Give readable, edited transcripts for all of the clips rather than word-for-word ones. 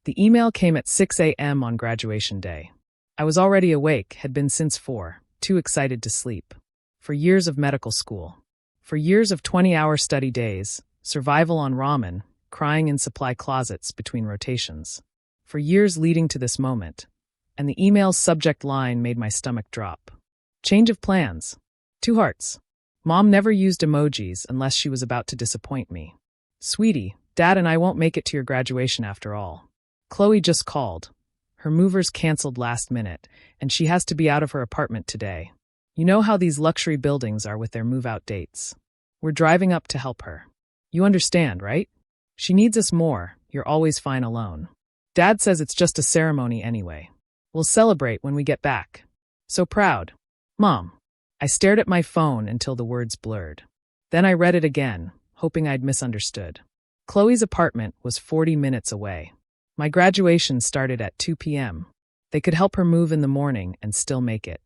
The email came at 6 a.m. on graduation day. I was already awake, had been since 4, too excited to sleep. For years of medical school. For years of 20-hour study days, survival on ramen, crying in supply closets between rotations. For years leading to this moment. And the email's subject line made my stomach drop. Change of plans. 2 hearts. Mom never used emojis unless she was about to disappoint me. Sweetie, Dad and I won't make it to your graduation after all. Chloe just called. Her movers canceled last minute, and she has to be out of her apartment today. You know how these luxury buildings are with their move-out dates. We're driving up to help her. You understand, right? She needs us more. You're always fine alone. Dad says it's just a ceremony anyway. We'll celebrate when we get back. So proud. Mom. I stared at my phone until the words blurred. Then I read it again, hoping I'd misunderstood. Chloe's apartment was 40 minutes away. My graduation started at 2 p.m. They could help her move in the morning and still make it.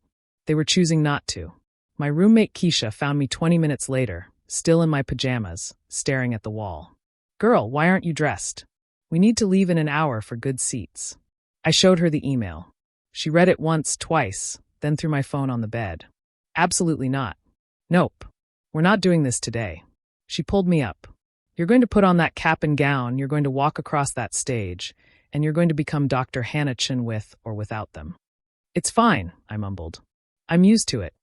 They were choosing not to. My roommate Keisha found me 20 minutes later, still in my pajamas, staring at the wall. Girl, why aren't you dressed? We need to leave in an hour for good seats. I showed her the email. She read it once, twice, then threw my phone on the bed. Absolutely not. Nope. We're not doing this today. She pulled me up. You're going to put on that cap and gown, you're going to walk across that stage, and you're going to become Dr. Hannah Chin with or without them. It's fine, I mumbled. I'm used to it.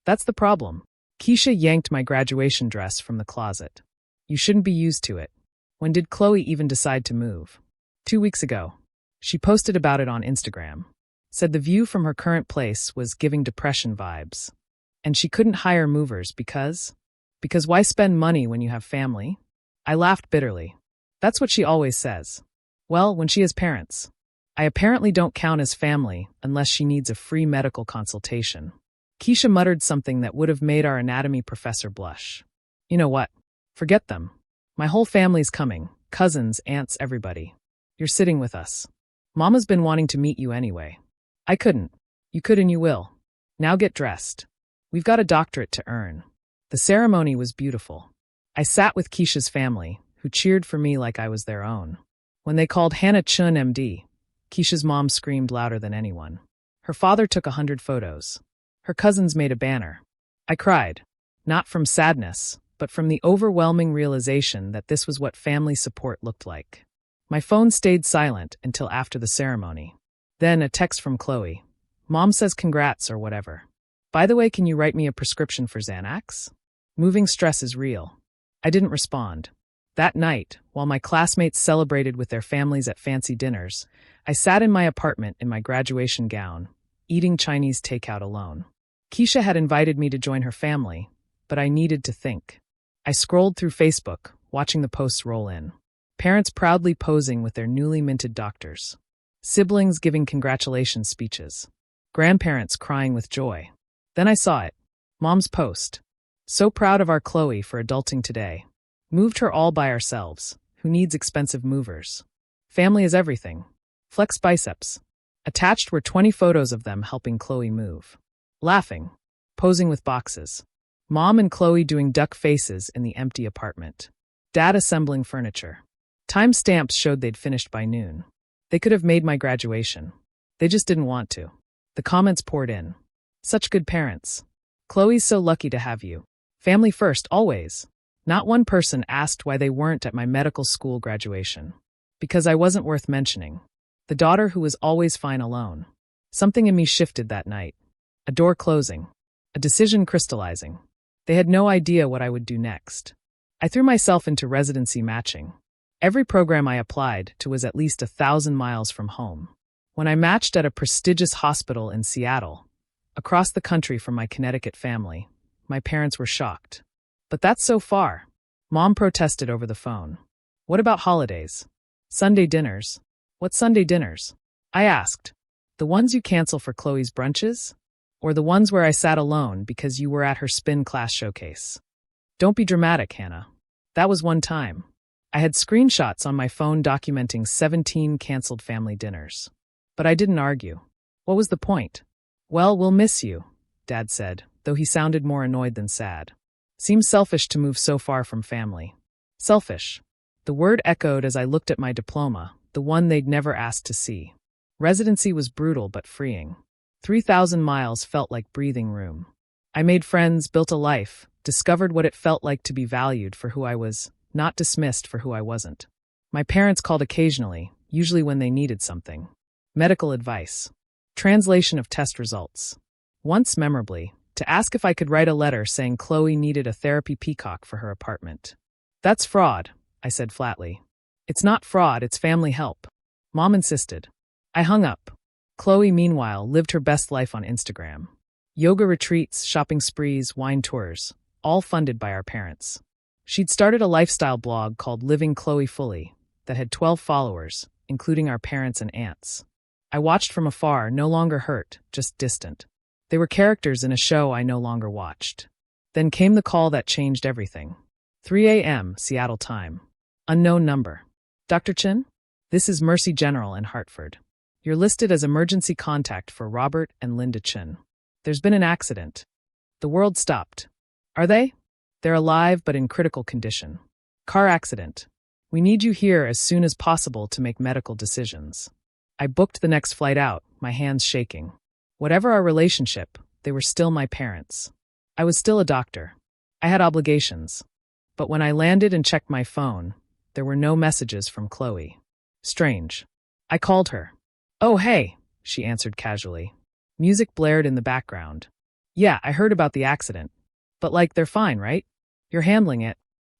That's the problem. Keisha yanked my graduation dress from the closet. You shouldn't be used to it. When did Chloe even decide to move? 2 weeks ago. She posted about it on Instagram. Said the view from her current place was giving depression vibes. And she couldn't hire movers because why spend money when you have family? I laughed bitterly. That's what she always says. Well, when she has parents. I apparently don't count as family unless she needs a free medical consultation. Keisha muttered something that would have made our anatomy professor blush. You know what? Forget them. My whole family's coming. Cousins, aunts, everybody. You're sitting with us. Mama's been wanting to meet you anyway. I couldn't. You could and you will. Now get dressed. We've got a doctorate to earn. The ceremony was beautiful. I sat with Keisha's family, who cheered for me like I was their own. When they called Hannah Chun MD, Keisha's mom screamed louder than anyone. Her father took 100 photos. Her cousins made a banner. I cried, not from sadness, but from the overwhelming realization that this was what family support looked like. My phone stayed silent until after the ceremony. Then a text from Chloe. Mom says congrats or whatever. By the way, can you write me a prescription for Xanax? Moving stress is real. I didn't respond. That night, while my classmates celebrated with their families at fancy dinners, I sat in my apartment in my graduation gown, eating Chinese takeout alone. Keisha had invited me to join her family, but I needed to think. I scrolled through Facebook, watching the posts roll in. Parents proudly posing with their newly minted doctors. Siblings giving congratulations speeches. Grandparents crying with joy. Then I saw it. Mom's post. So proud of our Chloe for adulting today. Moved her all by ourselves. Who needs expensive movers? Family is everything. Flex biceps. Attached were 20 photos of them helping Chloe move. Laughing. Posing with boxes. Mom and Chloe doing duck faces in the empty apartment. Dad assembling furniture. Time stamps showed they'd finished by noon. They could have made my graduation. They just didn't want to. The comments poured in. Such good parents. Chloe's so lucky to have you. Family first, always. Not one person asked why they weren't at my medical school graduation. Because I wasn't worth mentioning. The daughter who was always fine alone. Something in me shifted that night. A door closing. A decision crystallizing. They had no idea what I would do next. I threw myself into residency matching. Every program I applied to was at least 1,000 miles from home. When I matched at a prestigious hospital in Seattle, across the country from my Connecticut family, my parents were shocked. But that's so far. Mom protested over the phone. What about holidays? Sunday dinners? What Sunday dinners? I asked. The ones you cancel for Chloe's brunches? Or the ones where I sat alone because you were at her spin class showcase? Don't be dramatic, Hannah. That was one time. I had screenshots on my phone documenting 17 canceled family dinners. But I didn't argue. What was the point? Well, we'll miss you, Dad said, though he sounded more annoyed than sad. Seems selfish to move so far from family. Selfish. The word echoed as I looked at my diploma, the one they'd never asked to see. Residency was brutal but freeing. 3,000 miles felt like breathing room. I made friends, built a life, discovered what it felt like to be valued for who I was, not dismissed for who I wasn't. My parents called occasionally, usually when they needed something. Medical advice. Translation of test results. Once memorably, to ask if I could write a letter saying Chloe needed a therapy peacock for her apartment. That's fraud, I said flatly. It's not fraud, it's family help. Mom insisted. I hung up. Chloe, meanwhile, lived her best life on Instagram. Yoga retreats, shopping sprees, wine tours, all funded by our parents. She'd started a lifestyle blog called Living Chloe Fully that had 12 followers, including our parents and aunts. I watched from afar, no longer hurt, just distant. They were characters in a show I no longer watched. Then came the call that changed everything. 3 a.m. Seattle time. Unknown number. Dr. Chin? This is Mercy General in Hartford. You're listed as emergency contact for Robert and Linda Chin. There's been an accident. The world stopped. Are they? They're alive but in critical condition. Car accident. We need you here as soon as possible to make medical decisions. I booked the next flight out, my hands shaking. Whatever our relationship, they were still my parents. I was still a doctor. I had obligations. But when I landed and checked my phone, there were no messages from Chloe. Strange. I called her. Oh, hey, she answered casually. Music blared in the background. Yeah, I heard about the accident. But they're fine, right? You're handling it.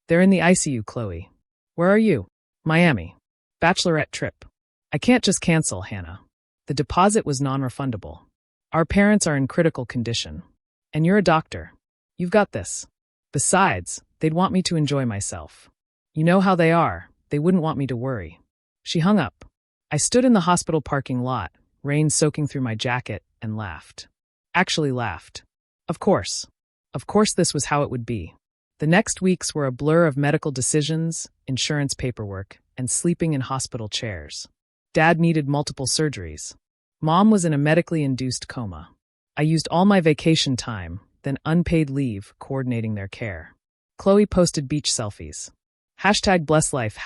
They're in the ICU, Chloe. Where are you? Miami. Bachelorette trip. I can't just cancel, Hannah. The deposit was non-refundable. Our parents are in critical condition. And you're a doctor. You've got this. Besides, they'd want me to enjoy myself. You know how they are, they wouldn't want me to worry. She hung up. I stood in the hospital parking lot, rain soaking through my jacket, and laughed. Actually laughed. Of course. Of course this was how it would be. The next weeks were a blur of medical decisions, insurance paperwork, and sleeping in hospital chairs. Dad needed multiple surgeries. Mom was in a medically induced coma. I used all my vacation time, then unpaid leave, coordinating their care. Chloe posted beach selfies. #blesslife,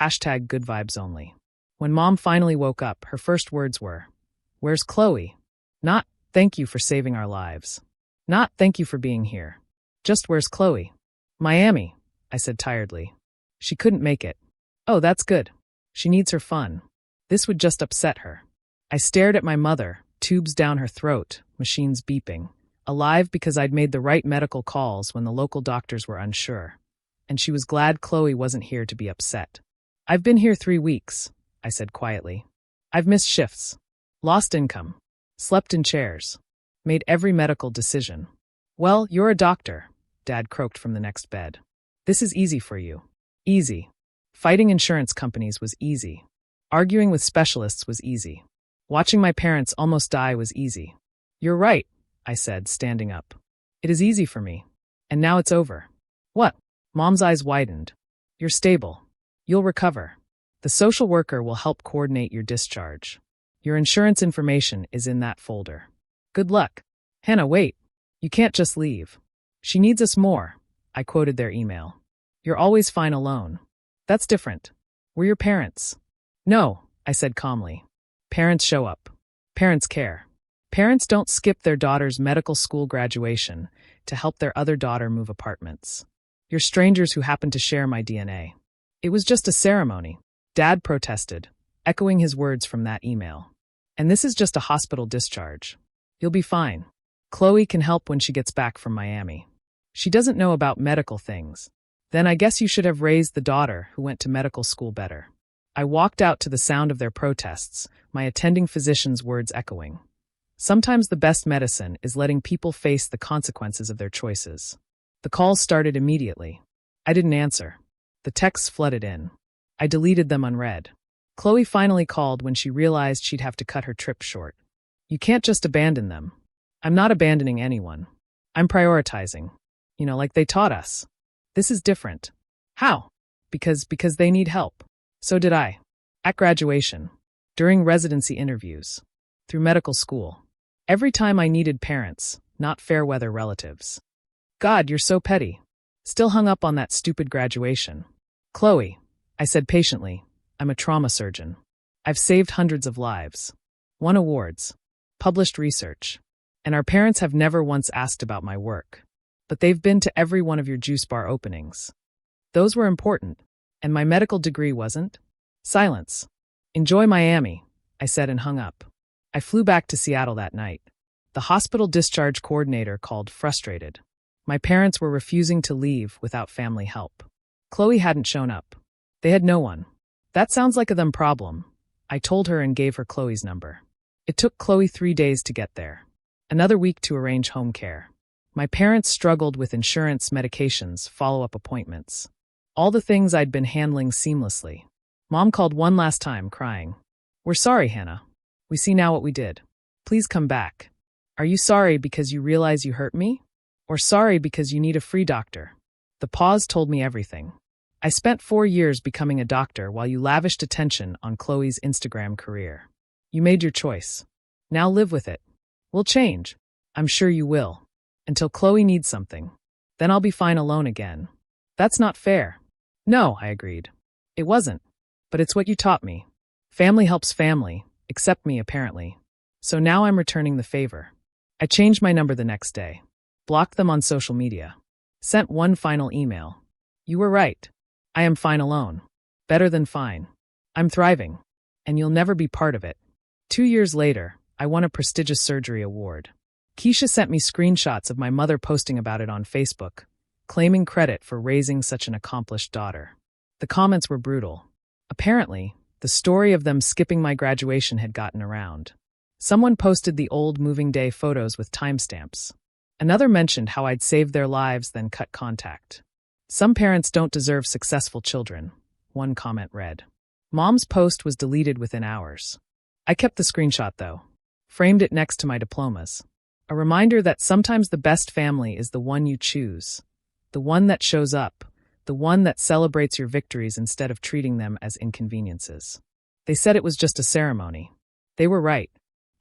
#goodvibesonly. When Mom finally woke up, her first words were, "Where's Chloe?" Not, "Thank you for saving our lives." Not, "Thank you for being here." Just, "Where's Chloe?" "Miami," I said tiredly. She couldn't make it. Oh, that's good. She needs her fun. This would just upset her. I stared at my mother, tubes down her throat, machines beeping, alive because I'd made the right medical calls when the local doctors were unsure. And she was glad Chloe wasn't here to be upset. I've been here 3 weeks, I said quietly. I've missed shifts, lost income, slept in chairs, made every medical decision. Well, you're a doctor, Dad croaked from the next bed. This is easy for you. Easy. Fighting insurance companies was easy. Arguing with specialists was easy. Watching my parents almost die was easy. You're right, I said, standing up. It is easy for me. And now it's over. What? Mom's eyes widened. You're stable. You'll recover. The social worker will help coordinate your discharge. Your insurance information is in that folder. Good luck. Hannah, wait. You can't just leave. She needs us more, I quoted their email. You're always fine alone. That's different. We're your parents. No, I said calmly. Parents show up. Parents care. Parents don't skip their daughter's medical school graduation to help their other daughter move apartments. You're strangers who happen to share my DNA. It was just a ceremony. Dad protested, echoing his words from that email. And this is just a hospital discharge. You'll be fine. Chloe can help when she gets back from Miami. She doesn't know about medical things. Then I guess you should have raised the daughter who went to medical school better. I walked out to the sound of their protests, my attending physician's words echoing. Sometimes the best medicine is letting people face the consequences of their choices. The calls started immediately. I didn't answer. The texts flooded in. I deleted them unread. Chloe finally called when she realized she'd have to cut her trip short. You can't just abandon them. I'm not abandoning anyone. I'm prioritizing. Like they taught us. This is different. How? Because they need help. So did I. At graduation. During residency interviews. Through medical school. Every time I needed parents, not fair-weather relatives. God, you're so petty. Still hung up on that stupid graduation. Chloe, I said patiently, I'm a trauma surgeon. I've saved hundreds of lives, won awards, published research, and our parents have never once asked about my work. But they've been to every one of your juice bar openings. Those were important, and my medical degree wasn't. Silence. Enjoy Miami, I said and hung up. I flew back to Seattle that night. The hospital discharge coordinator called frustrated. My parents were refusing to leave without family help. Chloe hadn't shown up. They had no one. That sounds like a them problem, I told her and gave her Chloe's number. It took Chloe 3 days to get there. Another week to arrange home care. My parents struggled with insurance, medications, follow-up appointments. All the things I'd been handling seamlessly. Mom called one last time, crying. We're sorry, Hannah. We see now what we did. Please come back. Are you sorry because you realize you hurt me? Or sorry because you need a free doctor? The pause told me everything. I spent 4 years becoming a doctor while you lavished attention on Chloe's Instagram career. You made your choice. Now live with it. We'll change. I'm sure you will. Until Chloe needs something. Then I'll be fine alone again. That's not fair. No, I agreed. It wasn't. But it's what you taught me. Family helps family, except me apparently. So now I'm returning the favor. I changed my number the next day. Blocked them on social media. Sent one final email. You were right. I am fine alone. Better than fine. I'm thriving. And you'll never be part of it. 2 years later, I won a prestigious surgery award. Keisha sent me screenshots of my mother posting about it on Facebook, claiming credit for raising such an accomplished daughter. The comments were brutal. Apparently, the story of them skipping my graduation had gotten around. Someone posted the old moving day photos with timestamps. Another mentioned how I'd saved their lives, then cut contact. Some parents don't deserve successful children, one comment read. Mom's post was deleted within hours. I kept the screenshot though. Framed it next to my diplomas. A reminder that sometimes the best family is the one you choose. The one that shows up. The one that celebrates your victories instead of treating them as inconveniences. They said it was just a ceremony. They were right.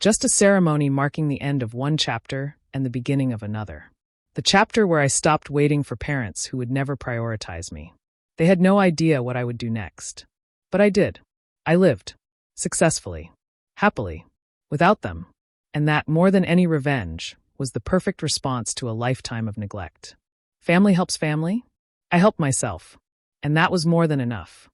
Just a ceremony marking the end of one chapter and the beginning of another. The chapter where I stopped waiting for parents who would never prioritize me. They had no idea what I would do next. But I did. I lived. Successfully. Happily. Without them. And that, more than any revenge, was the perfect response to a lifetime of neglect. Family helps family? I helped myself. And that was more than enough.